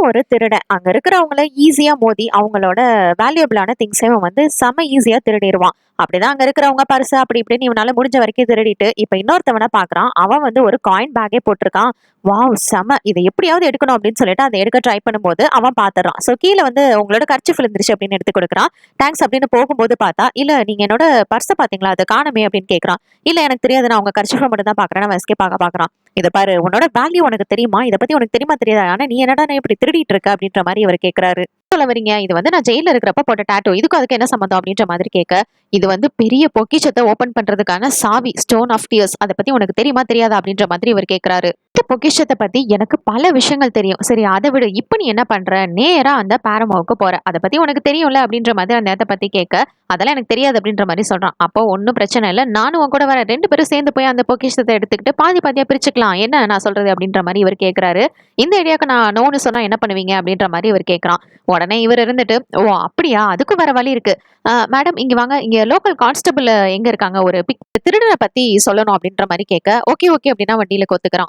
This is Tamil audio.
ஒரு திருடன் அங்க இருக்கிறவங்கள ஈஸியா மோதி அவங்களோட வேல்யூபிளான திங்ஸை வந்து செம ஈஸியா திருடிடுவான். அப்படிதான் அங்க இருக்கிறவங்க பர்ஸ் அப்படி இப்படின்னு இவனால முடிஞ்ச வரைக்கும் திருடிட்டு இப்ப இன்னொருத்தவனை பாக்குறான். அவன் வந்து ஒரு காயின் பேக்கே போட்டிருக்கான். வாவ் செம, இதை எப்படியாவது எடுக்கணும் அப்படின்னு சொல்லிட்டு அதை எடுக்க ட்ரை பண்ணும்போது அவன் பாத்துறான். சோ கீழே வந்து உங்களோட கர்ச்சிஃப் விழுந்துருச்சு அப்படின்னு எடுத்து கொடுக்குறான். தேங்க்ஸ் அப்படின்னு போகும்போது பார்த்தா, இல்ல நீங்க என்னோட பர்ஸை பாத்தீங்களா, அது காணுமே அப்படின்னு கேக்குறான். இல்ல எனக்கு தெரியாது, நான் உங்க கர்ச்சிஃபை மட்டும் தான் பாக்குறேன். அவன் எஸ்கேப் ஆக பாக்குறான். இத பாரு, உன்னோட வேல்யூ உனக்கு தெரியுமா, இத பத்தி உனக்கு தெரியுமா தெரியாதா, ஆனா நீ என்னடா நான் இப்படி திருடிட்டு இருக்க அப்படின்ற மாதிரி இவர் கேக்குறாரு. சொல்ல வரீங்க, இது வந்து நான் ஜெயில இருக்கிறப்ப போட்ட டாட்டூ, இதுக்கு அதுக்கு என்ன சம்பந்தம் அப்படின்ற மாதிரி கேட்க, இது வந்து பெரிய பொக்கிஷத்தை ஓபன் பண்றதுக்கான சாவி, ஸ்டோன் ஆஃப் டியர்ஸ், அதை பத்தி உனக்கு தெரியுமா தெரியாதா அப்படின்ற மாதிரி இவர் கேட்கிறாரு. இந்த பொக்கிஷத்தை பத்தி எனக்கு பல விஷயங்கள் தெரியும். சரி அதை விட இப்ப நீ என்ன பண்ற, நேரா அந்த பாரமோவுக்கு போற, அதை பத்தி உனக்கு தெரியும்ல அப்படின்ற மாதிரி அந்த நேரத்தை பத்தி கேட்க, அதெல்லாம் எனக்கு தெரியாது அப்படின்ற மாதிரி சொல்றான். அப்போ ஒன்னும் பிரச்சனை இல்லை, நானும் உன் கூட வரேன், ரெண்டு பேரும் சேர்ந்து போய் அந்த பொக்கிஷத்தை எடுத்துக்கிட்டு பாதி பாதியா பிரிச்சுக்கலாம், என்ன நான் சொல்றது அப்படின்ற மாதிரி இவர் கேட்கிறாரு. இந்த ஐடியாக்கு நான் நோன்னு சொன்னா என்ன பண்ணுவீங்க அப்படின்ற மாதிரி இவர் கேட்கறான். உடனே இவர் இருந்துட்டு, ஓ அப்படியா, அதுக்கும் வேற வழி இருக்கு. மேடம் இங்க வாங்க, இங்க லோக்கல் கான்ஸ்டபிள் எங்க இருக்காங்க, ஒரு திருடனை பத்தி சொல்லணும் அப்படின்ற மாதிரி கேட்க, ஓகே ஓகே அப்படின்னா வண்டியில கொத்துக்கிறான்.